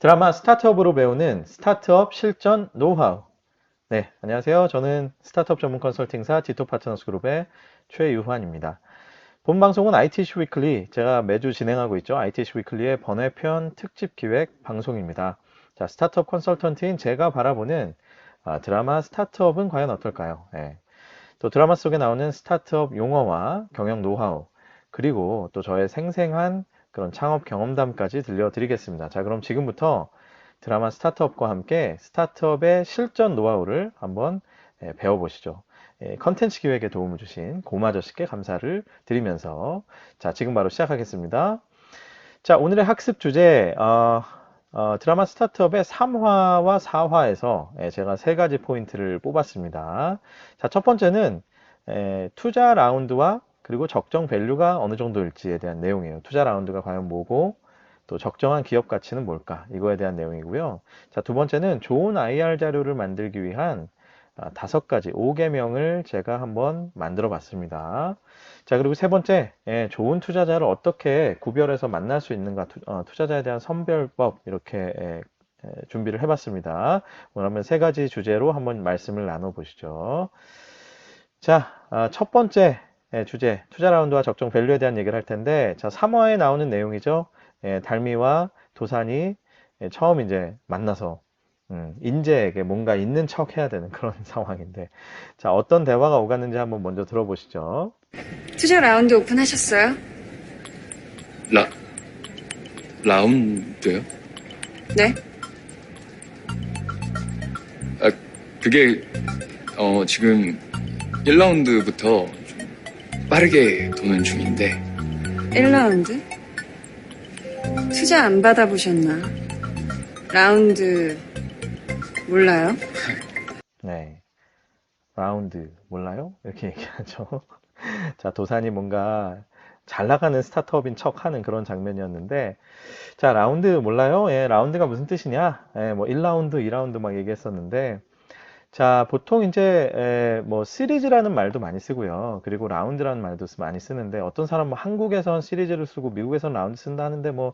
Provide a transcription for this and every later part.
드라마 스타트업으로 배우는 스타트업 실전 노하우. 네, 안녕하세요. 저는 스타트업 전문 컨설팅사 디토 파트너스 그룹의 최유환입니다. 본 방송은 ITC 위클리, 제가 매주 진행하고 있죠. ITC 위클리의 번외편 특집 기획 방송입니다. 자, 스타트업 컨설턴트인 제가 바라보는 드라마 스타트업은 과연 어떨까요? 또 드라마 속에 나오는 스타트업 용어와 경영 노하우, 그리고 또 저의 생생한 그런 창업 경험담까지 들려드리겠습니다. 자, 그럼 지금부터 드라마 스타트업과 함께 스타트업의 실전 노하우를 한번 배워보시죠. 컨텐츠 기획에 도움을 주신 고마저씨께 감사를 드리면서 자, 지금 바로 시작하겠습니다. 자, 오늘의 학습 주제 드라마 스타트업의 3화와 4화에서 제가 세 가지 포인트를 뽑았습니다. 자, 첫 번째는 투자 라운드와 그리고 적정 밸류가 어느 정도일지에 대한 내용이에요. 투자 라운드가 과연 뭐고 또 적정한 기업 가치는 뭘까? 이거에 대한 내용이고요. 자, 두 번째는 좋은 IR 자료를 만들기 위한 5가지 5계명을 제가 한번 만들어 봤습니다. 자, 그리고 세 번째, 좋은 투자자를 어떻게 구별해서 만날 수 있는가, 투자자에 대한 선별법, 이렇게 준비를 해봤습니다. 오늘 한번 세 가지 주제로 한번 말씀을 나눠보시죠. 자, 첫 번째 주제, 투자 라운드와 적정 밸류에 대한 얘기를 할 텐데, 자, 3화에 나오는 내용이죠. 달미와 도산이 처음 이제 만나서 인재에게 뭔가 있는 척 해야 되는 그런 상황인데, 자, 어떤 대화가 오갔는지 한번 먼저 들어보시죠. 투자 라운드 오픈하셨어요? 라, 라운드요? 네? 아, 그게, 지금 1라운드부터 좀 빠르게 도는 중인데, 1라운드? 투자 안 받아보셨나? 라운드 몰라요? 네. 라운드 몰라요? 이렇게 얘기하죠. 자, 도산이 뭔가 잘 나가는 스타트업인 척 하는 그런 장면이었는데, 자, 라운드 몰라요? 라운드가 무슨 뜻이냐? 뭐 1라운드, 2라운드 막 얘기했었는데, 자, 보통 이제 뭐 시리즈라는 말도 많이 쓰고요. 그리고 라운드라는 말도 많이 쓰는데, 어떤 사람은 한국에선 시리즈를 쓰고 미국에선 라운드 쓴다 하는데, 뭐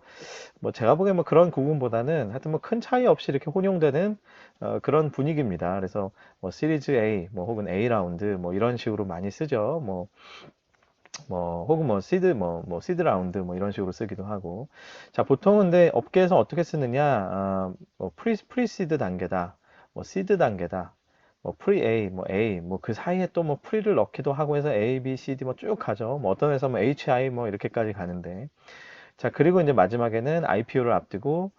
제가 보기엔 뭐 그런 구분보다는 하여튼 뭐 큰 차이 없이 이렇게 혼용되는 그런 분위기입니다. 그래서 뭐 시리즈 A, 뭐 혹은 A 라운드 뭐 이런 식으로 많이 쓰죠. 뭐 혹은 뭐 시드 뭐 시드 라운드 뭐 이런 식으로 쓰기도 하고. 자, 보통 근데 업계에서 어떻게 쓰느냐? 뭐 프리시드 단계다. 뭐 시드 단계다. 뭐 프리 A, 뭐 A, 뭐 그 사이에 또 뭐 프리를 넣기도 하고 해서 A, B, C, D 뭐 쭉 가죠. 뭐 어떤 회사 뭐 HI 뭐 이렇게까지 가는데. 자, 그리고 이제 마지막에는 IPO를 앞두고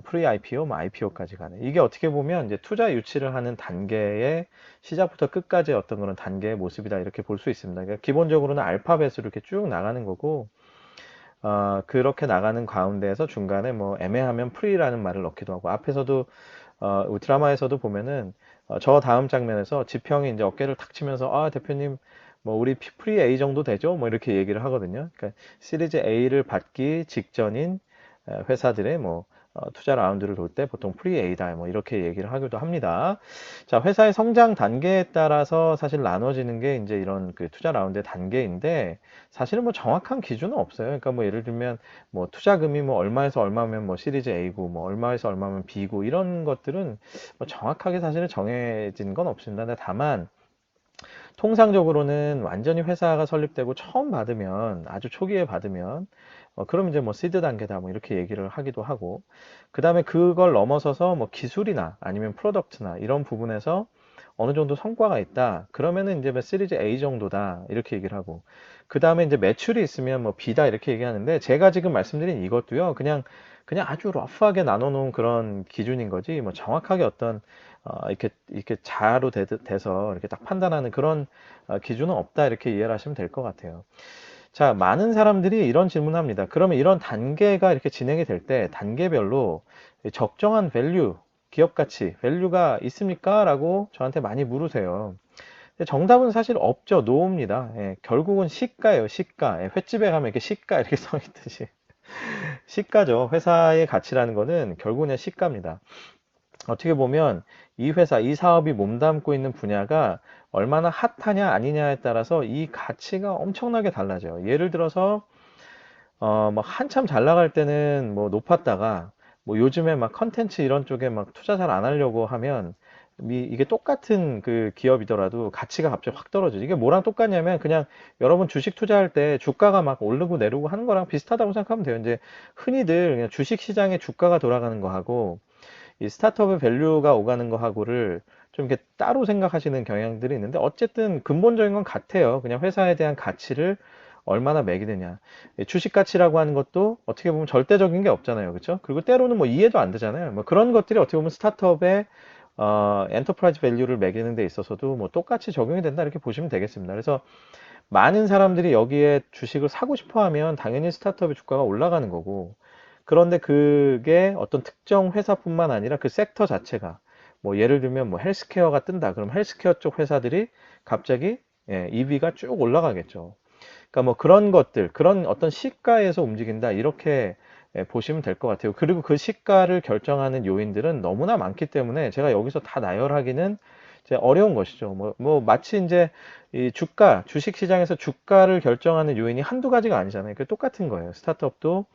프리 IPO, 뭐 IPO까지 가는. 이게 어떻게 보면 이제 투자 유치를 하는 단계의 시작부터 끝까지 어떤 그런 단계의 모습이다 이렇게 볼 수 있습니다. 그러니까 기본적으로는 알파벳으로 이렇게 쭉 나가는 거고, 그렇게 나가는 가운데에서 중간에 뭐 애매하면 프리라는 말을 넣기도 하고, 앞에서도 드라마에서도 보면은 저 다음 장면에서 지평이 이제 어깨를 탁 치면서 대표님 뭐 우리 프리 A 정도 되죠? 뭐 이렇게 얘기를 하거든요. 그러니까 시리즈 A를 받기 직전인 회사들의 뭐 투자 라운드를 돌 때 보통 프리 A다 뭐 이렇게 얘기를 하기도 합니다. 자, 회사의 성장 단계에 따라서 사실 나눠지는 게 이제 이런 그 투자 라운드의 단계인데, 사실은 뭐 정확한 기준은 없어요. 그러니까 뭐 예를 들면 뭐 투자금이 뭐 얼마에서 얼마면 뭐 시리즈 A고 뭐 얼마에서 얼마면 B고 이런 것들은 뭐 정확하게 사실은 정해진 건 없습니다. 근데 다만 통상적으로는 완전히 회사가 설립되고 처음 받으면, 아주 초기에 받으면 그럼 이제 뭐 시드 단계다 뭐 이렇게 얘기를 하기도 하고, 그 다음에 그걸 넘어서서 뭐 기술이나 아니면 프로덕트나 이런 부분에서 어느 정도 성과가 있다 그러면은 이제 뭐 시리즈 A 정도다 이렇게 얘기를 하고, 그 다음에 이제 매출이 있으면 뭐 B다 이렇게 얘기하는데, 제가 지금 말씀드린 이것도요 그냥 아주 러프하게 나눠 놓은 그런 기준인 거지, 뭐 정확하게 어떤 이렇게 자아로 돼서 이렇게 딱 판단하는 그런 기준은 없다 이렇게 이해를 하시면 될 것 같아요. 자, 많은 사람들이 이런 질문을 합니다. 그러면 이런 단계가 이렇게 진행이 될 때 단계별로 적정한 밸류, 기업 가치, 밸류가 있습니까? 라고 저한테 많이 물으세요. 근데 정답은 사실 없죠. 노입니다. 결국은 시가예요. 시가. 횟집에 가면 이렇게 시가 이렇게 써 있듯이. 시가죠. 회사의 가치라는 거는 결국은 시가입니다. 어떻게 보면 이 회사, 이 사업이 몸담고 있는 분야가 얼마나 핫하냐 아니냐에 따라서 이 가치가 엄청나게 달라져요. 예를 들어서 뭐 한참 잘 나갈 때는 뭐 높았다가 뭐 요즘에 막 컨텐츠 이런 쪽에 막 투자 잘 안 하려고 하면 이게 똑같은 그 기업이더라도 가치가 갑자기 확 떨어져. 이게 뭐랑 똑같냐면 그냥 여러분 주식 투자할 때 주가가 막 오르고 내리고 하는 거랑 비슷하다고 생각하면 돼요. 이제 흔히들 그냥 주식 시장의 주가가 돌아가는 거하고 이 스타트업의 밸류가 오가는 거하고를 좀 이렇게 따로 생각하시는 경향들이 있는데 어쨌든 근본적인 건 같아요. 그냥 회사에 대한 가치를 얼마나 매기느냐. 주식 가치라고 하는 것도 어떻게 보면 절대적인 게 없잖아요. 그렇죠? 그리고 때로는 뭐 이해도 안 되잖아요. 뭐 그런 것들이 어떻게 보면 스타트업의 엔터프라이즈 밸류를 매기는 데 있어서도 뭐 똑같이 적용이 된다 이렇게 보시면 되겠습니다. 그래서 많은 사람들이 여기에 주식을 사고 싶어 하면 당연히 스타트업의 주가가 올라가는 거고 그런데 그게 어떤 특정 회사뿐만 아니라 그 섹터 자체가 뭐 예를 들면 뭐 헬스케어가 뜬다. 그럼 헬스케어 쪽 회사들이 갑자기 EV가 쭉 올라가겠죠. 그러니까 뭐 그런 것들, 그런 어떤 시가에서 움직인다. 이렇게 보시면 될 것 같아요. 그리고 그 시가를 결정하는 요인들은 너무나 많기 때문에 제가 여기서 다 나열하기는 이제 어려운 것이죠. 뭐 마치 이제 이 주가, 주식 시장에서 주가를 결정하는 요인이 한두 가지가 아니잖아요. 그 똑같은 거예요. 스타트업도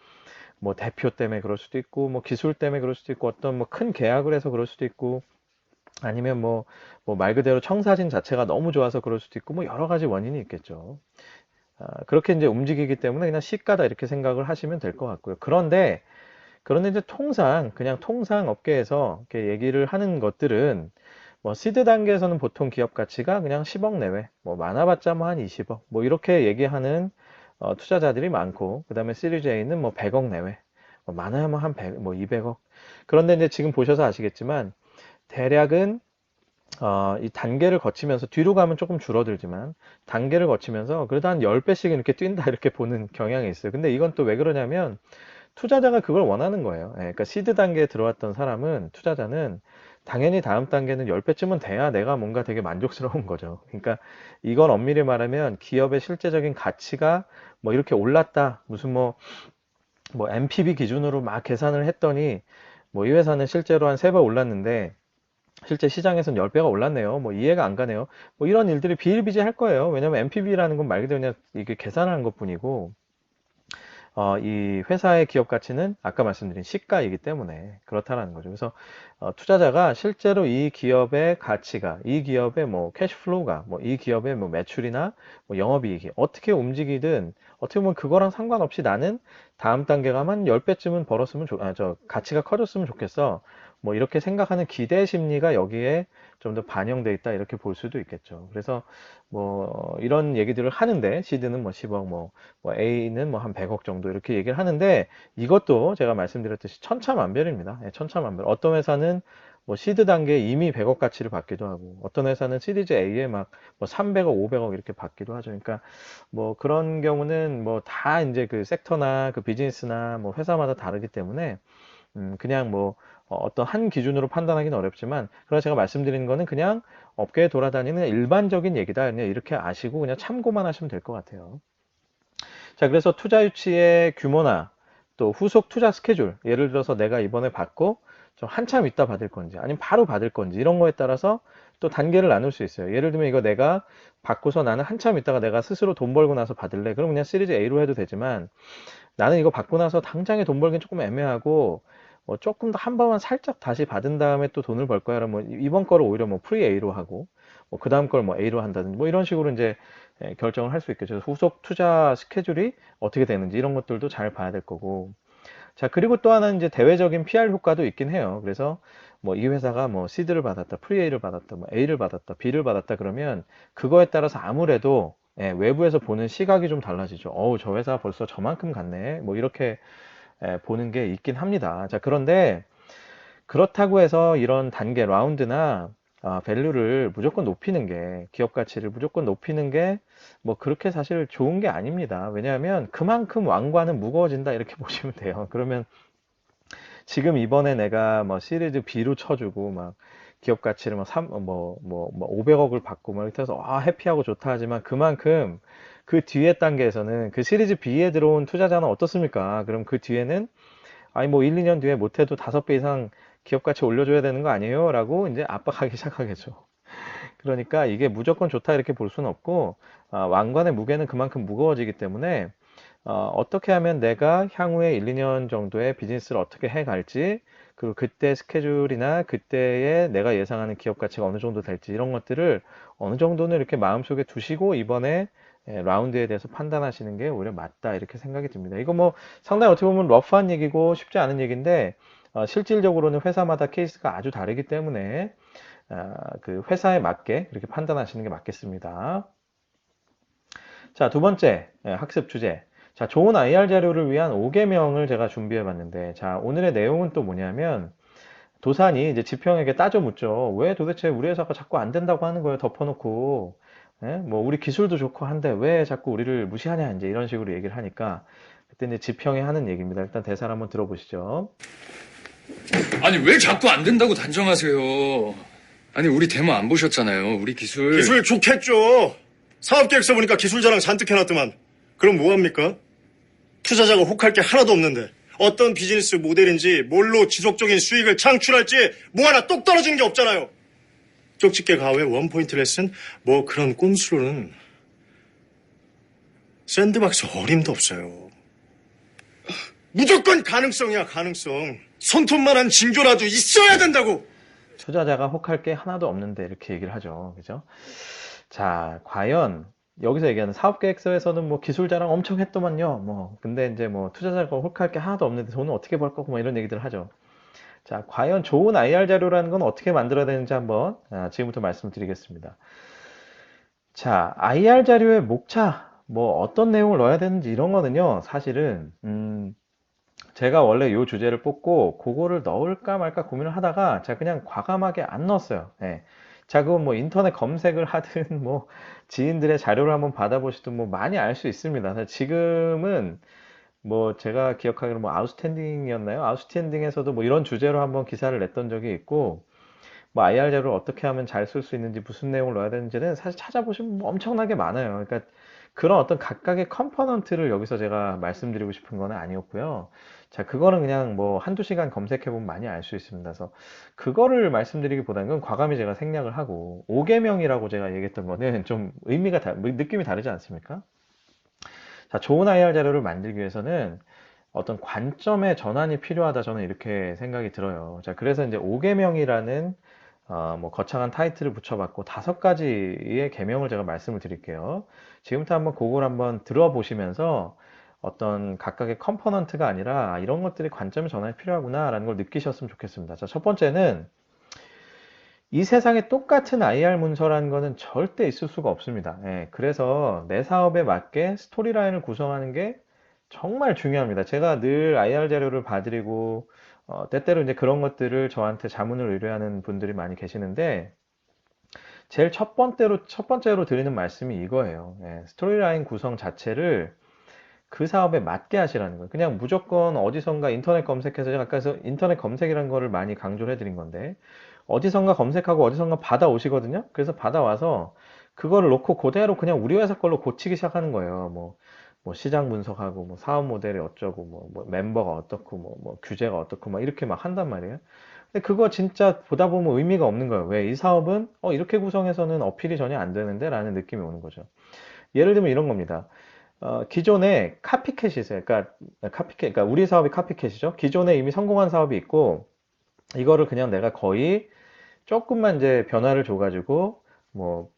뭐 대표 때문에 그럴 수도 있고, 뭐 기술 때문에 그럴 수도 있고, 어떤 뭐 큰 계약을 해서 그럴 수도 있고, 아니면 뭐 말 그대로 청사진 자체가 너무 좋아서 그럴 수도 있고, 뭐 여러 가지 원인이 있겠죠. 그렇게 이제 움직이기 때문에 그냥 시가다 이렇게 생각을 하시면 될 것 같고요. 그런데 이제 그냥 통상 업계에서 이렇게 얘기를 하는 것들은 뭐 시드 단계에서는 보통 기업 가치가 그냥 10억 내외, 뭐 많아봤자 뭐 한 20억, 뭐 이렇게 얘기하는 투자자들이 많고, 그 다음에 시리즈 A는 뭐 100억 내외, 뭐 많아야 뭐 한 100, 뭐 200억. 그런데 이제 지금 보셔서 아시겠지만 대략은 이 단계를 거치면서 뒤로 가면 조금 줄어들지만 단계를 거치면서 그래도 한 10배씩은 이렇게 뛴다 이렇게 보는 경향이 있어요. 근데 이건 또 왜 그러냐면 투자자가 그걸 원하는 거예요. 그러니까 시드 단계에 들어왔던 사람은 투자자는 당연히 다음 단계는 10배쯤은 돼야 내가 뭔가 되게 만족스러운 거죠. 그러니까 이건 엄밀히 말하면 기업의 실제적인 가치가 뭐 이렇게 올랐다. 무슨 뭐 NPV 기준으로 막 계산을 했더니 뭐 이 회사는 실제로 한 3배 올랐는데 실제 시장에서는 10배가 올랐네요. 뭐 이해가 안 가네요. 뭐 이런 일들이 비일비재할 거예요. 왜냐면 NPV라는 건 말 그대로 그냥 이게 계산하는 것뿐이고 이 회사의 기업 가치는 아까 말씀드린 시가이기 때문에 그렇다라는 거죠. 그래서 투자자가 실제로 이 기업의 가치가, 이 기업의 뭐 캐시플로우가, 뭐 이 기업의 뭐 매출이나 뭐 영업이익이 어떻게 움직이든 어떻게 보면 그거랑 상관없이 나는 다음 단계가만 10배쯤은 벌었으면 가치가 커졌으면 좋겠어. 뭐 이렇게 생각하는 기대 심리가 여기에 좀 더 반영돼 있다 이렇게 볼 수도 있겠죠. 그래서 뭐 이런 얘기들을 하는데 시드는 뭐 10억 뭐 A는 뭐 한 100억 정도 이렇게 얘기를 하는데 이것도 제가 말씀드렸듯이 천차만별입니다. 천차만별. 어떤 회사는 뭐 시드 단계에 이미 100억 가치를 받기도 하고 어떤 회사는 시리즈 A에 막 뭐 300억, 500억 이렇게 받기도 하죠. 그러니까 뭐 그런 경우는 뭐 다 이제 그 섹터나 그 비즈니스나 뭐 회사마다 다르기 때문에 그냥 뭐 어떤 한 기준으로 판단하기는 어렵지만 그러나 제가 말씀드리는 거는 그냥 업계에 돌아다니는 일반적인 얘기다. 그냥 이렇게 아시고 그냥 참고만 하시면 될 것 같아요. 자, 그래서 투자 유치의 규모나 또 후속 투자 스케줄, 예를 들어서 내가 이번에 받고 좀 한참 있다 받을 건지 아니면 바로 받을 건지 이런 거에 따라서 또 단계를 나눌 수 있어요. 예를 들면 이거 내가 받고서 나는 한참 있다가 내가 스스로 돈 벌고 나서 받을래. 그럼 그냥 시리즈 A로 해도 되지만 나는 이거 받고 나서 당장에 돈 벌기는 조금 애매하고 뭐 조금 더 한 번만 살짝 다시 받은 다음에 또 돈을 벌 거야. 그러면 이번 거를 오히려 뭐 프리 A로 하고 뭐 그 다음 걸 뭐 A로 한다든지 뭐 이런 식으로 이제 결정을 할 수 있겠죠. 후속 투자 스케줄이 어떻게 되는지 이런 것들도 잘 봐야 될 거고. 자, 그리고 또 하나는 이제 대외적인 PR 효과도 있긴 해요. 그래서 뭐 이 회사가 뭐 C드를 받았다, 프리 A를 받았다, 뭐 A를 받았다, B를 받았다 그러면 그거에 따라서 아무래도 외부에서 보는 시각이 좀 달라지죠. 어우, 저 회사 벌써 저만큼 갔네. 뭐 이렇게 보는 게 있긴 합니다. 자, 그런데 그렇다고 해서 이런 단계 라운드나 밸류를 무조건 높이는 게 기업 가치를 무조건 높이는 게 뭐 그렇게 사실 좋은 게 아닙니다. 왜냐하면 그만큼 왕관은 무거워진다 이렇게 보시면 돼요. 그러면 지금 이번에 내가 뭐 시리즈 B로 쳐주고 막 기업 가치를 뭐 500억을 받고 막 이렇게 해서 해피하고 좋다 하지만 그만큼 그 뒤에 단계에서는 그 시리즈 B에 들어온 투자자는 어떻습니까? 그럼 그 뒤에는 아니 뭐 1, 2년 뒤에 못해도 5배 이상 기업 가치 올려줘야 되는 거 아니에요? 라고 이제 압박하기 시작하겠죠. 그러니까 이게 무조건 좋다 이렇게 볼 수는 없고 왕관의 무게는 그만큼 무거워지기 때문에 어떻게 하면 내가 향후에 1, 2년 정도의 비즈니스를 어떻게 해 갈지, 그리고 그때 스케줄이나 그때의 내가 예상하는 기업 가치가 어느 정도 될지 이런 것들을 어느 정도는 이렇게 마음속에 두시고 이번에 라운드에 대해서 판단하시는 게 오히려 맞다 이렇게 생각이 듭니다. 이거 뭐 상당히 어떻게 보면 러프한 얘기고 쉽지 않은 얘기인데 실질적으로는 회사마다 케이스가 아주 다르기 때문에 그 회사에 맞게 그렇게 판단하시는 게 맞겠습니다. 자, 두 번째 학습 주제. 자, 좋은 IR 자료를 위한 5개명을 제가 준비해 봤는데, 자, 오늘의 내용은 또 뭐냐면, 도산이 이제 지평에게 따져 묻죠. 왜 도대체 우리 회사가 자꾸 안 된다고 하는 거예요, 덮어놓고. 예? 뭐, 우리 기술도 좋고 한데, 왜 자꾸 우리를 무시하냐, 이제 이런 식으로 얘기를 하니까, 그때 이제 지평이 하는 얘기입니다. 일단 대사를 한번 들어보시죠. 아니, 왜 자꾸 안 된다고 단정하세요? 아니, 우리 데모 안 보셨잖아요. 우리 기술. 기술 좋겠죠. 사업계획서 보니까 기술 자랑 잔뜩 해놨더만. 그럼 뭐합니까? 투자자가 혹할 게 하나도 없는데 어떤 비즈니스 모델인지 뭘로 지속적인 수익을 창출할지 뭐 하나 똑 떨어지는 게 없잖아요. 쪽집게 가후에 원포인트 레슨 뭐 그런 꼼수로는 샌드박스 어림도 없어요. 무조건 가능성이야 가능성. 손톱만한 징조라도 있어야 된다고. 투자자가 혹할 게 하나도 없는데 이렇게 얘기를 하죠. 그죠? 자, 과연 여기서 얘기하는 사업계획서에서는 뭐 기술 자랑 엄청 했더만요. 뭐 근데 이제 뭐 투자자가 혹할 게 하나도 없는데 돈은 어떻게 벌 거고 뭐 이런 얘기들을 하죠. 자, 과연 좋은 IR 자료라는 건 어떻게 만들어야 되는지 한번 지금부터 말씀드리겠습니다. 자, IR 자료의 목차, 뭐 어떤 내용을 넣어야 되는지 이런 거는요, 사실은 제가 원래 이 주제를 뽑고 그거를 넣을까 말까 고민을 하다가 제가 그냥 과감하게 안 넣었어요. 예. 자, 그건 뭐 인터넷 검색을 하든 뭐 지인들의 자료를 한번 받아보시든 뭐 많이 알 수 있습니다. 지금은 뭐 제가 기억하기로 뭐 아웃스탠딩이었나요? 아웃스탠딩에서도 뭐 이런 주제로 한번 기사를 냈던 적이 있고 뭐 IR 자료를 어떻게 하면 잘 쓸 수 있는지 무슨 내용을 넣어야 되는지는 사실 찾아보시면 뭐 엄청나게 많아요. 그러니까 그런 어떤 각각의 컴포넌트를 여기서 제가 말씀드리고 싶은 건 아니었고요. 자, 그거는 그냥 뭐 한두 시간 검색해보면 많이 알 수 있습니다. 그래서 그거를 말씀드리기보다는 과감히 제가 생략을 하고 5개명이라고 제가 얘기했던 거는 좀 느낌이 다르지 않습니까? 자, 좋은 IR 자료를 만들기 위해서는 어떤 관점의 전환이 필요하다 저는 이렇게 생각이 들어요. 자, 그래서 이제 5개명이라는 뭐 거창한 타이틀을 붙여봤고 5가지의 개명을 제가 말씀을 드릴게요. 지금부터 한번 그걸 한번 들어보시면서 어떤 각각의 컴포넌트가 아니라 이런 것들이 관점의 전환이 필요하구나 라는 걸 느끼셨으면 좋겠습니다. 자, 첫 번째는 이 세상에 똑같은 IR 문서라는 거는 절대 있을 수가 없습니다. 예, 그래서 내 사업에 맞게 스토리라인을 구성하는 게 정말 중요합니다. 제가 늘 IR 자료를 봐드리고 때때로 이제 그런 것들을 저한테 자문을 의뢰하는 분들이 많이 계시는데 제일 첫 번째로 드리는 말씀이 이거예요. 예, 스토리라인 구성 자체를 그 사업에 맞게 하시라는 거예요. 그냥 무조건 어디선가 인터넷 검색해서 제가 아까 인터넷 검색이라는 거를 많이 강조를 해드린 건데 어디선가 검색하고 어디선가 받아오시거든요. 그래서 받아와서 그거를 놓고 그대로 그냥 우리 회사 걸로 고치기 시작하는 거예요. 뭐 시장 분석하고 뭐 사업 모델이 어쩌고 뭐 멤버가 어떻고 뭐 규제가 어떻고 막 이렇게 막 한단 말이에요. 근데 그거 진짜 보다 보면 의미가 없는 거예요. 왜? 이 사업은 이렇게 구성해서는 어필이 전혀 안 되는데 라는 느낌이 오는 거죠. 예를 들면 이런 겁니다. 기존에 카피캣이 있어요. 그러니까 우리 사업이 카피캣이죠. 기존에 이미 성공한 사업이 있고 이거를 그냥 내가 거의 조금만 이제 변화를 줘가지고 뭐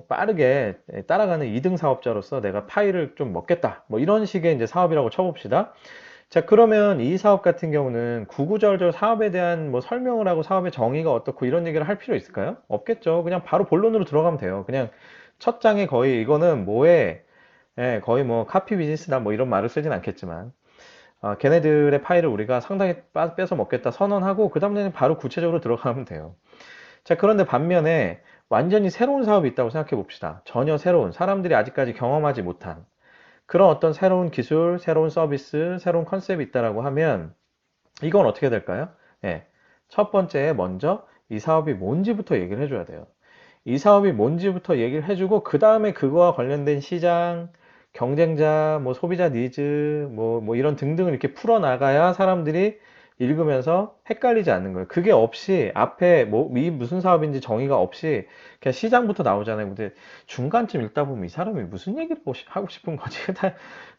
빠르게 따라가는 2등 사업자로서 내가 파일을 좀 먹겠다. 뭐 이런 식의 이제 사업이라고 쳐봅시다. 자, 그러면 이 사업 같은 경우는 구구절절 사업에 대한 뭐 설명을 하고 사업의 정의가 어떻고 이런 얘기를 할 필요 있을까요? 없겠죠. 그냥 바로 본론으로 들어가면 돼요. 그냥 첫 장에 거의 이거는 뭐에 거의 뭐 카피 비즈니스다 뭐 이런 말을 쓰진 않겠지만 걔네들의 파일을 우리가 상당히 뺏어 먹겠다 선언하고 그 다음에는 바로 구체적으로 들어가면 돼요. 자, 그런데 반면에 완전히 새로운 사업이 있다고 생각해 봅시다. 전혀 새로운 사람들이 아직까지 경험하지 못한 그런 어떤 새로운 기술, 새로운 서비스, 새로운 컨셉이 있다라고 하면 이건 어떻게 될까요? 예. 첫 번째 먼저 이 사업이 뭔지부터 얘기를 해줘야 돼요. 이 사업이 뭔지부터 얘기를 해주고 그 다음에 그거와 관련된 시장, 경쟁자, 뭐 소비자 니즈, 뭐 이런 등등을 이렇게 풀어나가야 사람들이 읽으면서 헷갈리지 않는 거예요. 그게 없이 앞에 뭐, 이 무슨 사업인지 정의가 없이 그냥 시장부터 나오잖아요. 근데 중간쯤 읽다 보면 이 사람이 무슨 얘기를 하고 싶은 거지?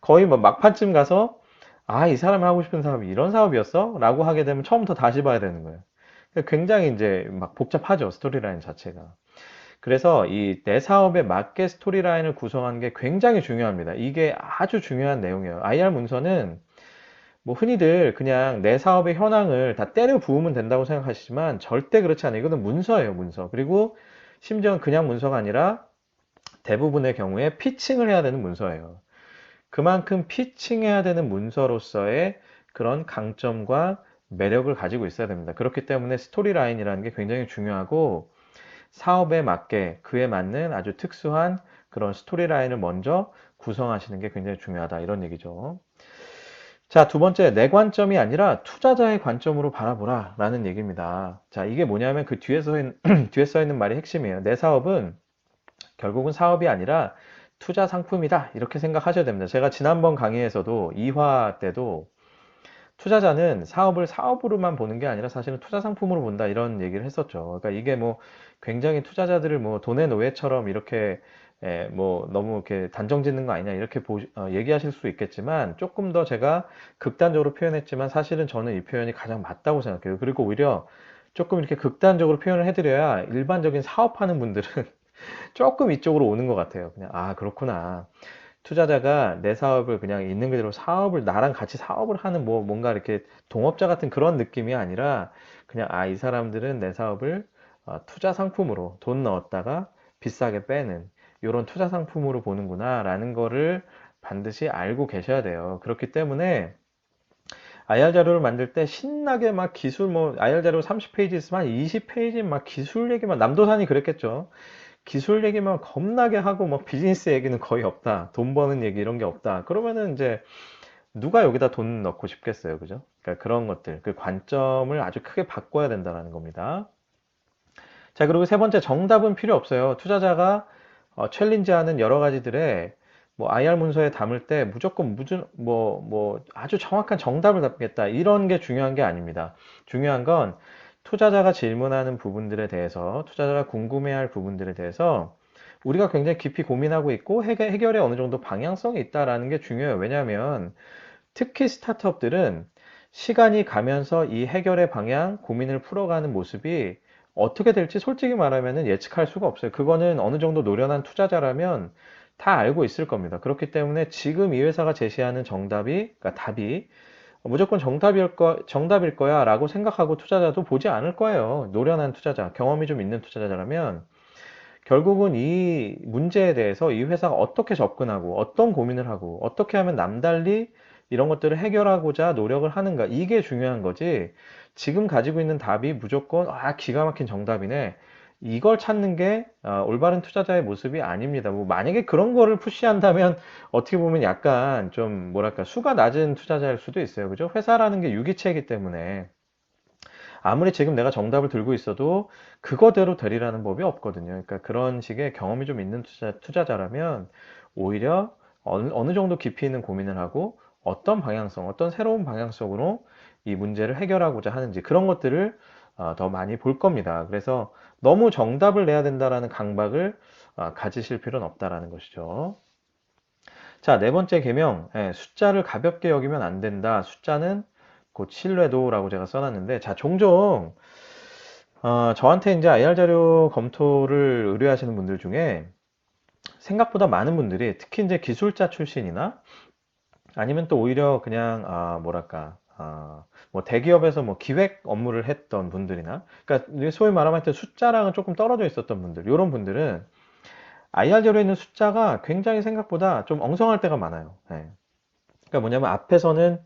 거의 뭐 막판쯤 가서 아, 이 사람이 하고 싶은 사업이 이런 사업이었어? 라고 하게 되면 처음부터 다시 봐야 되는 거예요. 굉장히 이제 막 복잡하죠. 스토리라인 자체가. 그래서 이 내 사업에 맞게 스토리라인을 구성하는 게 굉장히 중요합니다. 이게 아주 중요한 내용이에요. IR 문서는 뭐 흔히들 그냥 내 사업의 현황을 다 때려 부으면 된다고 생각하시지만 절대 그렇지 않아요. 이거는 문서예요, 문서. 그리고 심지어 그냥 문서가 아니라 대부분의 경우에 피칭을 해야 되는 문서예요. 그만큼 피칭해야 되는 문서로서의 그런 강점과 매력을 가지고 있어야 됩니다. 그렇기 때문에 스토리라인이라는 게 굉장히 중요하고 사업에 맞게 그에 맞는 아주 특수한 그런 스토리라인을 먼저 구성하시는 게 굉장히 중요하다 이런 얘기죠. 자, 두 번째, 내 관점이 아니라 투자자의 관점으로 바라보라 라는 얘기입니다. 자, 이게 뭐냐면 그 뒤에 써 있는 말이 핵심이에요. 내 사업은 결국은 사업이 아니라 투자 상품이다 이렇게 생각하셔야 됩니다. 제가 지난번 강의에서도 2화 때도 투자자는 사업을 사업으로만 보는 게 아니라 사실은 투자 상품으로 본다 이런 얘기를 했었죠. 그러니까 이게 뭐 굉장히 투자자들을 뭐 돈의 노예처럼 이렇게 뭐 너무 이렇게 단정 짓는 거 아니냐 이렇게 얘기하실 수 있겠지만 조금 더 제가 극단적으로 표현했지만 사실은 저는 이 표현이 가장 맞다고 생각해요. 그리고 오히려 조금 이렇게 극단적으로 표현을 해드려야 일반적인 사업하는 분들은 조금 이쪽으로 오는 것 같아요. 그냥 아 그렇구나. 투자자가 내 사업을 그냥 있는 그대로 사업을 나랑 같이 사업을 하는 뭐 뭔가 이렇게 동업자 같은 그런 느낌이 아니라 그냥 아 이 사람들은 내 사업을 투자 상품으로 돈 넣었다가 비싸게 빼는 이런 투자 상품으로 보는구나 라는 거를 반드시 알고 계셔야 돼요. 그렇기 때문에 IR 자료를 만들 때 신나게 막 기술 뭐 IR 자료 30페이지 있으면 한 20페이지 막 기술 얘기만 남도산이 그랬겠죠. 기술 얘기만 겁나게 하고 막 비즈니스 얘기는 거의 없다. 돈 버는 얘기 이런 게 없다. 그러면은 이제 누가 여기다 돈 넣고 싶겠어요. 그죠? 그러니까 그런 것들, 그 관점을 아주 크게 바꿔야 된다는 겁니다. 자, 그리고 세 번째, 정답은 필요 없어요. 투자자가 챌린지하는 여러 가지들에 뭐 IR 문서에 담을 때 무조건 뭐 아주 정확한 정답을 담겠다. 이런 게 중요한 게 아닙니다. 중요한 건 투자자가 질문하는 부분들에 대해서, 투자자가 궁금해할 부분들에 대해서 우리가 굉장히 깊이 고민하고 있고 해결에 어느 정도 방향성이 있다라는 게 중요해요. 왜냐하면 특히 스타트업들은 시간이 가면서 이 해결의 방향, 고민을 풀어가는 모습이 어떻게 될지 솔직히 말하면 예측할 수가 없어요. 그거는 어느 정도 노련한 투자자라면 다 알고 있을 겁니다. 그렇기 때문에 지금 이 회사가 제시하는 그러니까 답이 무조건 정답일 거야 라고 생각하고 투자자도 보지 않을 거예요. 노련한 투자자, 경험이 좀 있는 투자자라면 결국은 이 문제에 대해서 이 회사가 어떻게 접근하고 어떤 고민을 하고 어떻게 하면 남달리 이런 것들을 해결하고자 노력을 하는가 이게 중요한 거지 지금 가지고 있는 답이 무조건 기가 막힌 정답이네 이걸 찾는 게 올바른 투자자의 모습이 아닙니다. 뭐 만약에 그런 거를 푸시한다면 어떻게 보면 약간 좀 뭐랄까 수가 낮은 투자자일 수도 있어요. 그죠? 회사라는 게 유기체이기 때문에 아무리 지금 내가 정답을 들고 있어도 그거대로 되리라는 법이 없거든요. 그러니까 그런 식의 경험이 좀 있는 투자자라면 오히려 어느 정도 깊이 있는 고민을 하고 어떤 방향성, 어떤 새로운 방향성으로 이 문제를 해결하고자 하는지 그런 것들을 더 많이 볼 겁니다. 그래서 너무 정답을 내야 된다라는 강박을 가지실 필요는 없다라는 것이죠. 자, 네 번째 계명, 숫자를 가볍게 여기면 안 된다. 숫자는 곧 신뢰도라고 제가 써놨는데, 자, 종종 저한테 이제 IR 자료 검토를 의뢰하시는 분들 중에 생각보다 많은 분들이 특히 이제 기술자 출신이나 아니면 또 오히려 그냥 뭐랄까 뭐 대기업에서 뭐 기획 업무를 했던 분들이나 그러니까 소위 말하면 숫자랑은 조금 떨어져 있었던 분들 이런 분들은 IR 자료에 있는 숫자가 굉장히 생각보다 좀 엉성할 때가 많아요. 그러니까 뭐냐면 앞에서는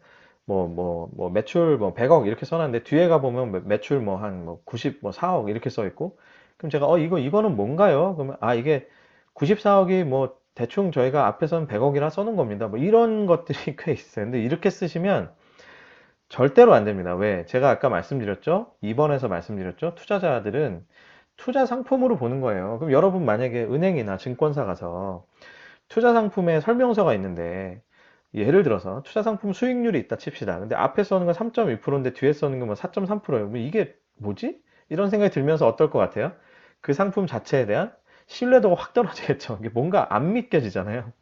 뭐 매출 뭐 100억 이렇게 써놨는데 뒤에 가보면 매출 뭐 한 뭐 90, 뭐 4억 이렇게 써있고 그럼 제가 이거는 뭔가요? 그러면 이게 94억이 뭐 대충 저희가 앞에서는 100억이라 써놓은 겁니다. 뭐 이런 것들이 꽤 있어요. 근데 이렇게 쓰시면 절대로 안 됩니다. 왜? 제가 아까 말씀드렸죠? 2번에서 말씀드렸죠? 투자자들은 투자 상품으로 보는 거예요. 그럼 여러분 만약에 은행이나 증권사 가서 투자 상품에 설명서가 있는데 예를 들어서 투자 상품 수익률이 있다 칩시다. 근데 앞에 써는 건 3.2%인데 뒤에 써는 건 뭐 4.3%예요. 뭐 이게 뭐지? 이런 생각이 들면서 어떨 것 같아요? 그 상품 자체에 대한 신뢰도가 확 떨어지겠죠. 이게 뭔가 안 믿겨지잖아요.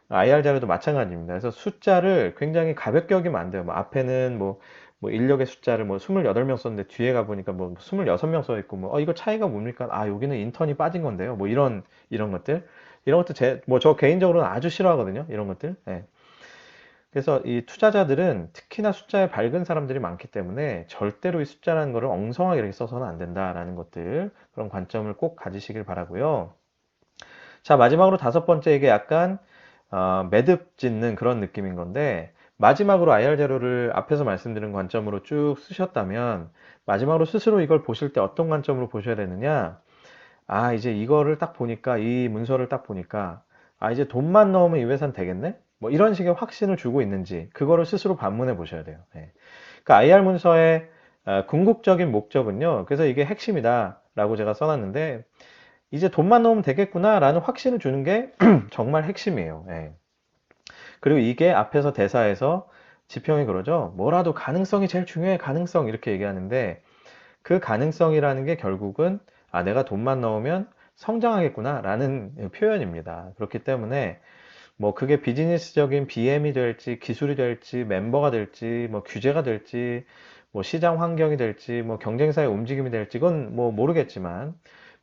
IR 자료도 마찬가지입니다. 그래서 숫자를 굉장히 가볍게 여기면 안 돼요. 뭐 앞에는 뭐 인력의 숫자를 뭐 28명 썼는데 뒤에 가보니까 뭐 26명 써 있고 뭐 이거 차이가 뭡니까? 아, 여기는 인턴이 빠진 건데요. 뭐 이런 것들. 이런 것도 뭐 저 개인적으로는 아주 싫어하거든요. 이런 것들. 예. 그래서 이 투자자들은 특히나 숫자에 밝은 사람들이 많기 때문에 절대로 이 숫자라는 거를 엉성하게 이렇게 써서는 안 된다라는 것들, 그런 관점을 꼭 가지시길 바라고요. 자, 마지막으로 다섯 번째, 이게 약간 매듭 짓는 그런 느낌인 건데, 마지막으로 IR 자료를 앞에서 말씀드린 관점으로 쭉 쓰셨다면 마지막으로 스스로 이걸 보실 때 어떤 관점으로 보셔야 되느냐? 아, 이제 이거를 딱 보니까, 이 문서를 딱 보니까, 아, 이제 돈만 넣으면 이 회사는 되겠네? 뭐 이런 식의 확신을 주고 있는지, 그거를 스스로 반문해 보셔야 돼요. 예. 그러니까 IR 문서의 궁극적인 목적은요, 그래서 이게 핵심이다 라고 제가 써놨는데, 이제 돈만 넣으면 되겠구나 라는 확신을 주는 게 정말 핵심이에요. 예. 그리고 이게 앞에서 대사에서 지평이 그러죠. 뭐라도 가능성이 제일 중요해, 가능성, 이렇게 얘기하는데, 그 가능성이라는 게 결국은 아, 내가 돈만 넣으면 성장하겠구나 라는 표현입니다. 그렇기 때문에 뭐 그게 비즈니스적인 BM이 될지 기술이 될지 멤버가 될지 뭐 규제가 될지 뭐 시장 환경이 될지 뭐 경쟁사의 움직임이 될지 이건 뭐 모르겠지만,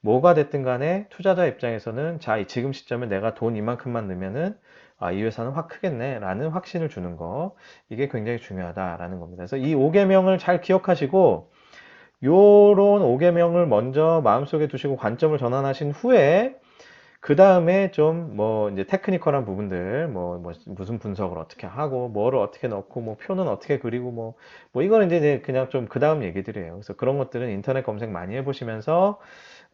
뭐가 됐든 간에 투자자 입장에서는 자, 지금 시점에 내가 돈 이만큼만 넣으면은 아, 이 회사는 확 크겠네 라는 확신을 주는 거, 이게 굉장히 중요하다라는 겁니다. 그래서 이 5개명을 잘 기억하시고, 요런 5개명을 먼저 마음속에 두시고 관점을 전환하신 후에, 그 다음에 좀 뭐 이제 테크니컬한 부분들, 뭐 무슨 분석을 어떻게 하고, 뭐를 어떻게 넣고, 뭐 표는 어떻게 그리고, 뭐 이거는 이제 그냥 좀 그 다음 얘기들이에요. 그래서 그런 것들은 인터넷 검색 많이 해보시면서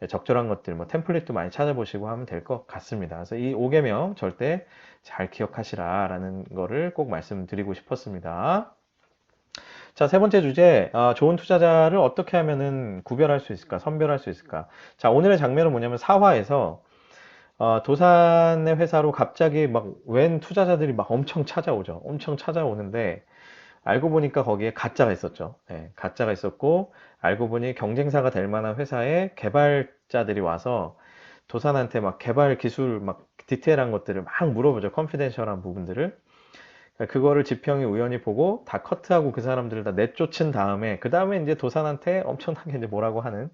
적절한 것들, 뭐 템플릿도 많이 찾아보시고 하면 될 것 같습니다. 그래서 이 5개명 절대 잘 기억하시라라는 거를 꼭 말씀드리고 싶었습니다. 자, 세 번째 주제, 좋은 투자자를 어떻게 하면은 구별할 수 있을까, 선별할 수 있을까. 자, 오늘의 장면은 뭐냐면 사화에서 도산의 회사로 갑자기 막 웬 투자자들이 막 엄청 찾아오죠. 엄청 찾아오는데 알고 보니까 거기에 가짜가 있었죠. 예, 가짜가 있었고, 알고 보니 경쟁사가 될 만한 회사의 개발자들이 와서 도산한테 막 개발 기술 막 디테일한 것들을 막 물어보죠. 컨피덴셜한 부분들을. 그러니까 그거를 지평이 우연히 보고 다 커트하고 그 사람들을 다 내쫓은 다음에, 그 다음에 이제 도산한테 엄청나게 이제 뭐라고 하는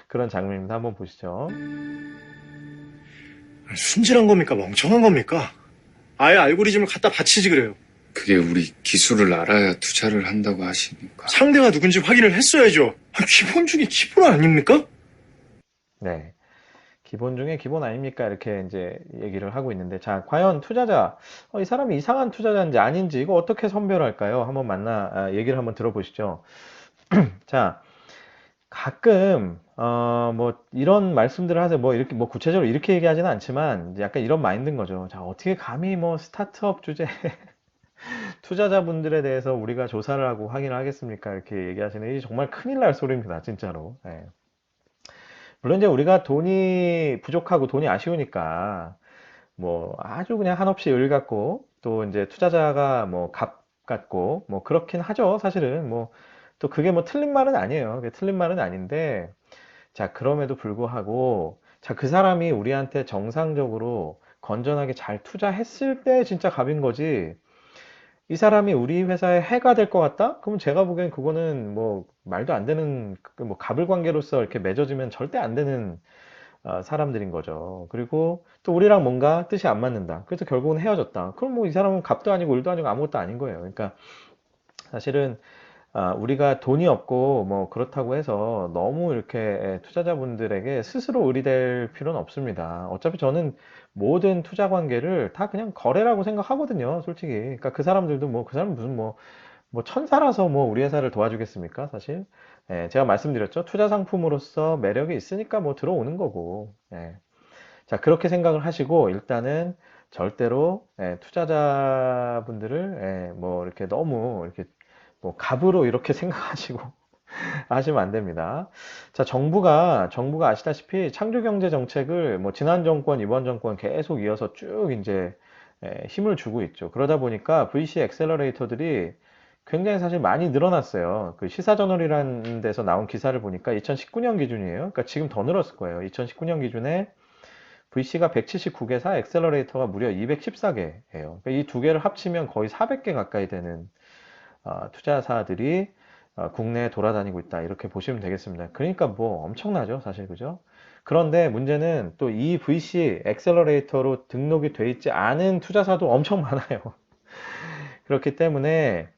그런 장면입니다. 한번 보시죠. 순진한 겁니까? 멍청한 겁니까? 아예 알고리즘을 갖다 바치지 그래요. 그게 우리 기술을 알아야 투자를 한다고 하시니까. 상대가 누군지 확인을 했어야죠. 기본 중에 기본 아닙니까? 네. 기본 중에 기본 아닙니까? 이렇게 이제 얘기를 하고 있는데, 자, 과연 투자자, 이 사람이 이상한 투자자인지 아닌지 이거 어떻게 선별할까요? 한번 얘기를 한번 들어보시죠. 자, 가끔, 뭐, 이런 말씀들을 하세요. 뭐, 이렇게, 뭐, 구체적으로 이렇게 얘기하지는 않지만, 이제 약간 이런 마인드인 거죠. 자, 어떻게 감히 뭐, 스타트업 주제, 투자자분들에 대해서 우리가 조사를 하고 확인을 하겠습니까? 이렇게 얘기하시는, 이 정말 큰일 날 소리입니다. 진짜로. 예. 물론 이제 우리가 돈이 부족하고 돈이 아쉬우니까, 뭐, 아주 그냥 한없이 을 같고, 또 이제 투자자가 뭐, 갑 같고, 뭐, 그렇긴 하죠. 사실은. 뭐, 또 그게 뭐 틀린 말은 아니에요. 그게 틀린 말은 아닌데, 자, 그럼에도 불구하고, 자, 그 사람이 우리한테 정상적으로 건전하게 잘 투자했을 때 진짜 갑인 거지. 이 사람이 우리 회사에 해가 될 것 같다? 그러면 제가 보기엔 그거는 뭐 말도 안 되는, 뭐 갑을 관계로서 이렇게 맺어지면 절대 안 되는 사람들인 거죠. 그리고 또 우리랑 뭔가 뜻이 안 맞는다. 그래서 결국은 헤어졌다. 그럼 뭐 이 사람은 갑도 아니고 을도 아니고 아무것도 아닌 거예요. 그러니까 사실은 우리가 돈이 없고 뭐 그렇다고 해서 너무 이렇게 투자자분들에게 스스로 의리될 필요는 없습니다. 어차피 저는 모든 투자 관계를 다 그냥 거래라고 생각하거든요, 솔직히. 그러니까 그 사람들도 뭐 그 사람 무슨 뭐 천사라서 뭐 우리 회사를 도와주겠습니까, 사실? 예, 제가 말씀드렸죠. 투자 상품으로서 매력이 있으니까 뭐 들어오는 거고. 예. 자, 그렇게 생각을 하시고 일단은 절대로 투자자분들을 뭐 이렇게 너무 이렇게 뭐 갑으로 이렇게 생각하시고 하시면 안 됩니다. 자, 정부가 아시다시피 창조경제 정책을 뭐 지난 정권, 이번 정권 계속 이어서 쭉 이제 힘을 주고 있죠. 그러다 보니까 VC 액셀러레이터들이 굉장히 사실 많이 늘어났어요. 그 시사저널이라는 데서 나온 기사를 보니까 2019년 기준이에요. 그러니까 지금 더 늘었을 거예요. 2019년 기준에 VC가 179개사, 액셀러레이터가 무려 214개예요. 그러니까 이 두 개를 합치면 거의 400개 가까이 되는 투자사들이 국내에 돌아다니고 있다. 이렇게 보시면 되겠습니다. 그러니까 뭐 엄청나죠, 사실 그죠? 그런데 문제는 또 이 VC 액셀러레이터로 등록이 돼 있지 않은 투자사도 엄청 많아요. 그렇기 때문에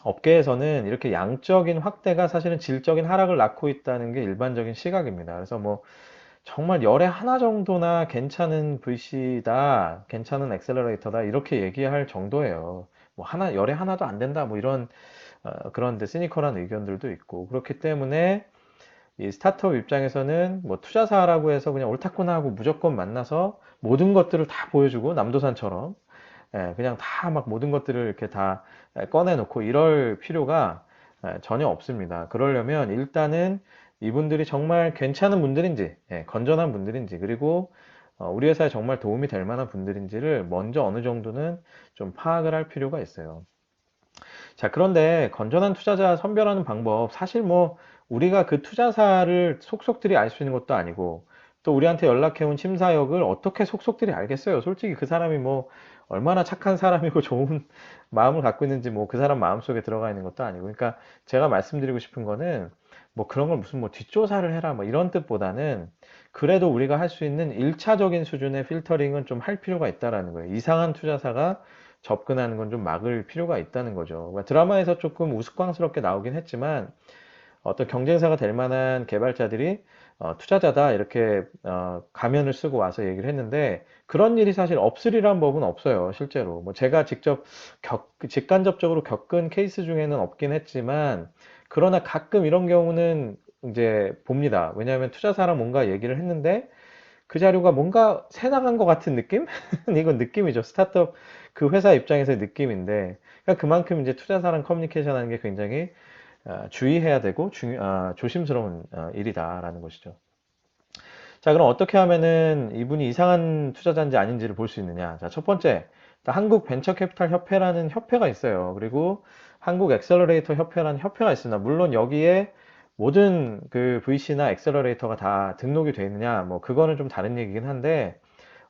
업계에서는 이렇게 양적인 확대가 사실은 질적인 하락을 낳고 있다는 게 일반적인 시각입니다. 그래서 뭐 정말 열에 하나 정도나 괜찮은 VC다, 괜찮은 액셀러레이터다 이렇게 얘기할 정도예요. 뭐 열에 하나도 안 된다, 뭐 이런 그런데 시니컬한 의견들도 있고 그렇기 때문에 이 스타트업 입장에서는 뭐 투자사라고 해서 그냥 옳다구나 하고 무조건 만나서 모든 것들을 다 보여주고 남도산처럼 그냥 다 막 모든 것들을 이렇게 다 꺼내놓고 이럴 필요가 전혀 없습니다. 그러려면 일단은 이분들이 정말 괜찮은 분들인지, 건전한 분들인지, 그리고 우리 회사에 정말 도움이 될 만한 분들인지를 먼저 어느 정도는 좀 파악을 할 필요가 있어요. 자, 그런데 건전한 투자자 선별하는 방법, 사실 뭐 우리가 그 투자사를 속속들이 알 수 있는 것도 아니고 또 우리한테 연락해온 심사역을 어떻게 속속들이 알겠어요. 솔직히 그 사람이 뭐 얼마나 착한 사람이고 좋은 마음을 갖고 있는지 뭐 그 사람 마음속에 들어가 있는 것도 아니고. 그러니까 제가 말씀드리고 싶은 거는 뭐 그런 걸 무슨 뭐 뒷조사를 해라 뭐 이런 뜻보다는 그래도 우리가 할 수 있는 1차적인 수준의 필터링은 좀 할 필요가 있다라는 거예요. 이상한 투자사가 접근하는 건 좀 막을 필요가 있다는 거죠. 그러니까 드라마에서 조금 우스꽝스럽게 나오긴 했지만 어떤 경쟁사가 될 만한 개발자들이 투자자다 이렇게 가면을 쓰고 와서 얘기를 했는데 그런 일이 사실 없으리란 법은 없어요. 실제로 뭐 제가 직접 직간접적으로 겪은 케이스 중에는 없긴 했지만 그러나 가끔 이런 경우는 이제 봅니다. 왜냐하면 투자사랑 뭔가 얘기를 했는데 그 자료가 뭔가 새 나간 것 같은 느낌? 이건 느낌이죠. 스타트업 그 회사 입장에서의 느낌인데 그러니까 그만큼 이제 투자사랑 커뮤니케이션 하는 게 굉장히 주의해야 되고 조심스러운 일이다라는 것이죠. 자, 그럼 어떻게 하면은 이분이 이상한 투자자인지 아닌지를 볼 수 있느냐? 자, 첫 번째, 한국 벤처캐피탈 협회라는 협회가 있어요. 그리고 한국 액셀러레이터 협회라는 협회가 있습니다. 물론 여기에 모든 그 VC나 액셀러레이터가 다 등록이 되어 있느냐? 뭐 그거는 좀 다른 얘기긴 한데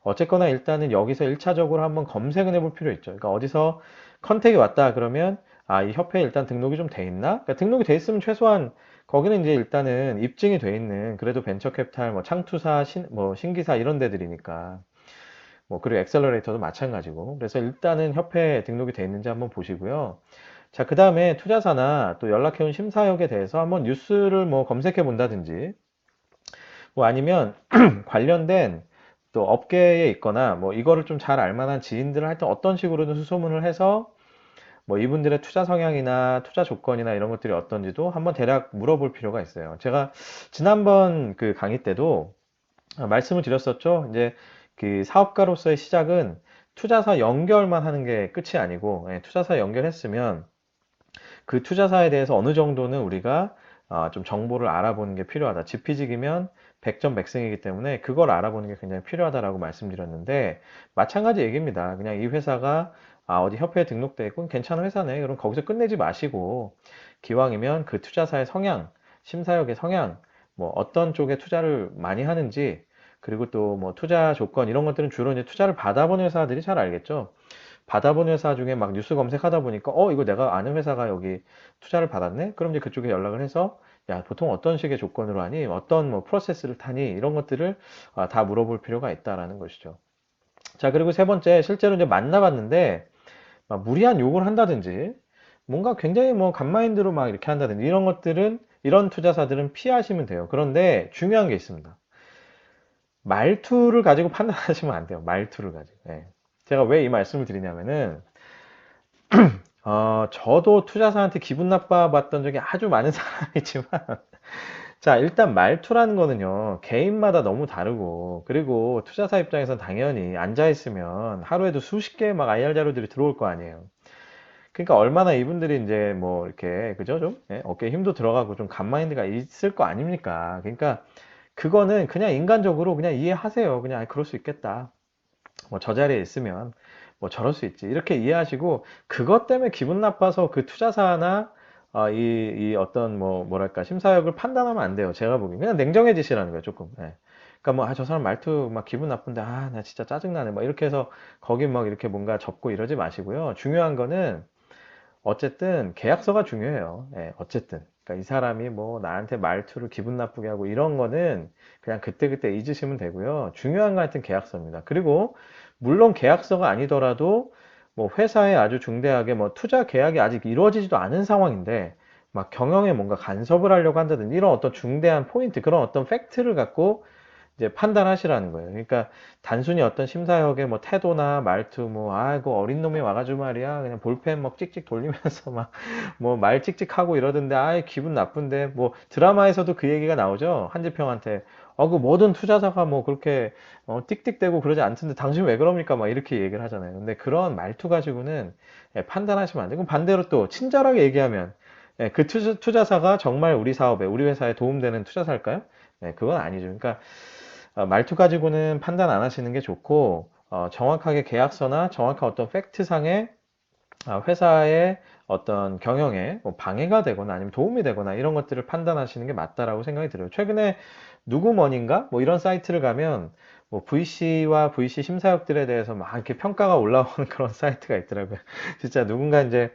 어쨌거나 일단은 여기서 1차적으로 한번 검색을 해볼 필요 있죠. 그러니까 어디서 컨택이 왔다 그러면 이 협회에 일단 등록이 좀 돼 있나? 그러니까 등록이 돼 있으면 최소한 거기는 이제 일단은 입증이 돼 있는 그래도 벤처캐피탈, 뭐 창투사, 뭐 신기사 이런 데들이니까 뭐 그리고 액셀러레이터도 마찬가지고 그래서 일단은 협회에 등록이 돼 있는지 한번 보시고요. 자, 그 다음에 투자사나 또 연락해온 심사역에 대해서 한번 뉴스를 뭐 검색해 본다든지 뭐 아니면 관련된 또 업계에 있거나 뭐 이거를 좀 잘 알만한 지인들을 하여튼 어떤 식으로든 수소문을 해서 뭐 이분들의 투자 성향이나 투자 조건이나 이런 것들이 어떤지도 한번 대략 물어볼 필요가 있어요. 제가 지난번 그 강의 때도 말씀을 드렸었죠. 이제 그 사업가로서의 시작은 투자사 연결만 하는 게 끝이 아니고 투자사 연결했으면 그 투자사에 대해서 어느 정도는 우리가 좀 정보를 알아보는 게 필요하다. 지피지기면 100점 100승이기 때문에 그걸 알아보는 게 굉장히 필요하다라고 말씀드렸는데 마찬가지 얘기입니다. 그냥 이 회사가 어디 협회에 등록돼 있고 괜찮은 회사네. 그럼 거기서 끝내지 마시고 기왕이면 그 투자사의 성향, 심사역의 성향, 뭐 어떤 쪽에 투자를 많이 하는지 그리고 또 뭐 투자 조건 이런 것들은 주로 이제 투자를 받아본 회사들이 잘 알겠죠. 받아본 회사 중에 막 뉴스 검색하다 보니까 이거 내가 아는 회사가 여기 투자를 받았네? 그럼 이제 그쪽에 연락을 해서 야, 보통 어떤 식의 조건으로 하니? 어떤 뭐 프로세스를 타니? 이런 것들을 다 물어볼 필요가 있다라는 것이죠. 자, 그리고 세 번째, 실제로 이제 만나봤는데 막 무리한 욕을 한다든지 뭔가 굉장히 뭐 간마인드로 막 이렇게 한다든지 이런 것들은 이런 투자사들은 피하시면 돼요. 그런데 중요한 게 있습니다. 말투를 가지고 판단하시면 안 돼요. 말투를 가지고. 제가 왜 이 말씀을 드리냐면은 저도 투자사한테 기분 나빠봤던 적이 아주 많은 사람이지만 자, 일단 말투라는 거는요 개인마다 너무 다르고 그리고 투자사 입장에서는 당연히 앉아있으면 하루에도 수십 개의 막 IR 자료들이 들어올 거 아니에요. 그러니까 얼마나 이분들이 이제 뭐 이렇게 그죠 좀 어깨에 힘도 들어가고 좀 간마인드가 있을 거 아닙니까. 그러니까 그거는 그냥 인간적으로 그냥 이해하세요. 그냥 그럴 수 있겠다. 뭐 저 자리에 있으면 뭐 저럴 수 있지. 이렇게 이해하시고 그것 때문에 기분 나빠서 그 투자사나 이 어떤 뭐랄까 심사역을 판단하면 안 돼요. 제가 보기엔 그냥 냉정해지시라는 거예요. 조금. 예. 그러니까 뭐 저 사람 말투 막 기분 나쁜데 나 진짜 짜증나네. 막 이렇게 해서 거기 막 이렇게 뭔가 접고 이러지 마시고요. 중요한 거는 어쨌든 계약서가 중요해요. 예, 어쨌든. 그러니까 이 사람이 뭐 나한테 말투를 기분 나쁘게 하고 이런 거는 그냥 그때그때 잊으시면 되고요. 중요한 건 하여튼 계약서입니다. 그리고 물론 계약서가 아니더라도 뭐 회사에 아주 중대하게 뭐 투자 계약이 아직 이루어지지도 않은 상황인데 막 경영에 뭔가 간섭을 하려고 한다든지 이런 어떤 중대한 포인트, 그런 어떤 팩트를 갖고 이제 판단하시라는 거예요. 그러니까 단순히 어떤 심사역의 뭐 태도나 말투, 그 어린 놈이 와가지고 말이야. 그냥 볼펜 막 찍찍 돌리면서 막 뭐 말 찍찍하고 이러던데, 기분 나쁜데. 뭐 드라마에서도 그 얘기가 나오죠. 한지평한테. 그 모든 투자자가 뭐 그렇게 띡띡대고 그러지 않던데 당신 왜 그럽니까? 막 이렇게 얘기를 하잖아요. 근데 그런 말투 가지고는 판단하시면 안 되고, 반대로 또 친절하게 얘기하면 그 투자사가 정말 우리 사업에, 우리 회사에 도움되는 투자사일까요? 그건 아니죠. 그러니까 말투 가지고는 판단 안 하시는 게 좋고, 정확하게 계약서나 정확한 어떤 팩트상의 회사의 어떤 경영에 뭐 방해가 되거나 아니면 도움이 되거나 이런 것들을 판단하시는 게 맞다라고 생각이 들어요. 최근에 누구머니인가 뭐 이런 사이트를 가면 뭐 VC와 VC 심사역들에 대해서 막 이렇게 평가가 올라오는 그런 사이트가 있더라고요. 진짜 누군가 이제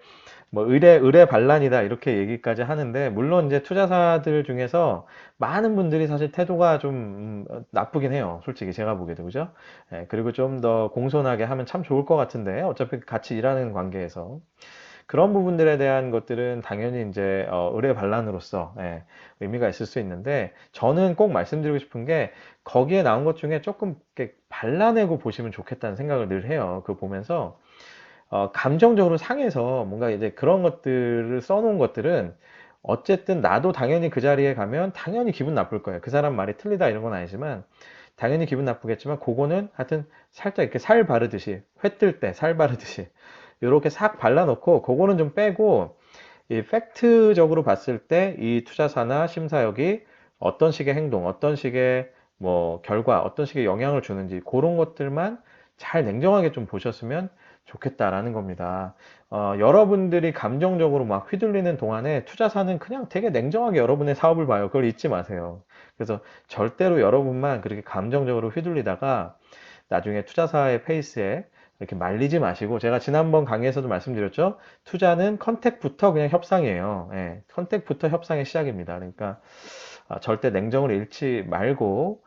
뭐 의뢰 반란이다 이렇게 얘기까지 하는데, 물론 이제 투자사들 중에서 많은 분들이 사실 태도가 좀 나쁘긴 해요. 솔직히 제가 보기에도. 그죠? 그리고 좀 더 공손하게 하면 참 좋을 것 같은데, 어차피 같이 일하는 관계에서 그런 부분들에 대한 것들은 당연히 이제 의뢰 반란으로서 의미가 있을 수 있는데, 저는 꼭 말씀드리고 싶은 게 거기에 나온 것 중에 조금 이렇게 발라내고 보시면 좋겠다는 생각을 늘 해요. 그거 보면서 감정적으로 상해서 뭔가 이제 그런 것들을 써놓은 것들은 어쨌든 나도 당연히 그 자리에 가면 당연히 기분 나쁠 거예요. 그 사람 말이 틀리다 이런 건 아니지만 당연히 기분 나쁘겠지만, 그거는 하여튼 살짝 이렇게 살 바르듯이, 회 뜰 때 살 바르듯이 이렇게 싹 발라놓고 그거는 좀 빼고, 이 팩트적으로 봤을 때 이 투자사나 심사역이 어떤 식의 행동, 어떤 식의 뭐 결과, 어떤 식의 영향을 주는지 그런 것들만 잘 냉정하게 좀 보셨으면 좋겠다라는 겁니다. 여러분들이 감정적으로 막 휘둘리는 동안에 투자사는 그냥 되게 냉정하게 여러분의 사업을 봐요. 그걸 잊지 마세요. 그래서 절대로 여러분만 그렇게 감정적으로 휘둘리다가 나중에 투자사의 페이스에 이렇게 말리지 마시고, 제가 지난번 강의에서도 말씀드렸죠. 투자는 컨택부터 그냥 협상이에요. 컨택부터 협상의 시작입니다. 그러니까 절대 냉정을 잃지 말고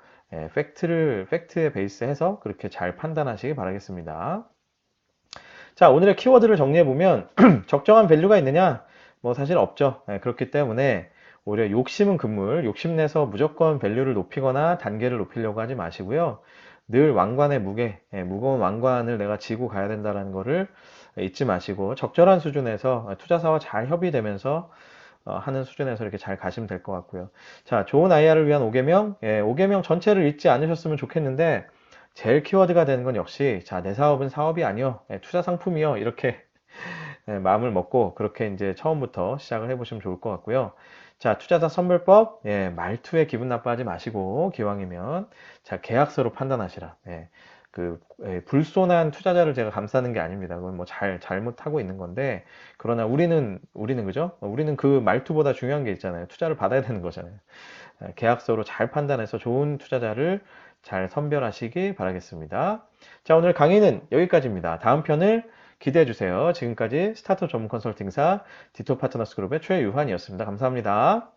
팩트에 베이스해서 그렇게 잘 판단하시기 바라겠습니다. 자, 오늘의 키워드를 정리해보면 적정한 밸류가 있느냐? 뭐 사실 없죠. 그렇기 때문에 오히려 욕심은 금물, 욕심내서 무조건 밸류를 높이거나 단계를 높이려고 하지 마시고요. 늘 왕관의 무게, 무거운 왕관을 내가 지고 가야 된다는 거를 잊지 마시고, 적절한 수준에서 투자사와 잘 협의되면서 하는 수준에서 이렇게 잘 가시면 될 것 같고요. 자, 좋은 IR을 위한 5개명, 5개명 전체를 잊지 않으셨으면 좋겠는데, 제일 키워드가 되는 건 역시, 자, 내 사업은 사업이 아니요, 투자 상품이요, 이렇게 마음을 먹고 그렇게 이제 처음부터 시작을 해보시면 좋을 것 같고요. 자, 투자자 선별법, 말투에 기분 나빠하지 마시고, 기왕이면 자, 계약서로 판단하시라. 불손한 투자자를 제가 감싸는 게 아닙니다. 그건 뭐 잘못하고 있는 건데, 그러나 우리는 그죠? 우리는 그 말투보다 중요한 게 있잖아요. 투자를 받아야 되는 거잖아요. 계약서로 잘 판단해서 좋은 투자자를 잘 선별하시기 바라겠습니다. 자, 오늘 강의는 여기까지입니다. 다음 편을 기대해 주세요. 지금까지 스타트업 전문 컨설팅사 디토파트너스 그룹의 최유환이었습니다. 감사합니다.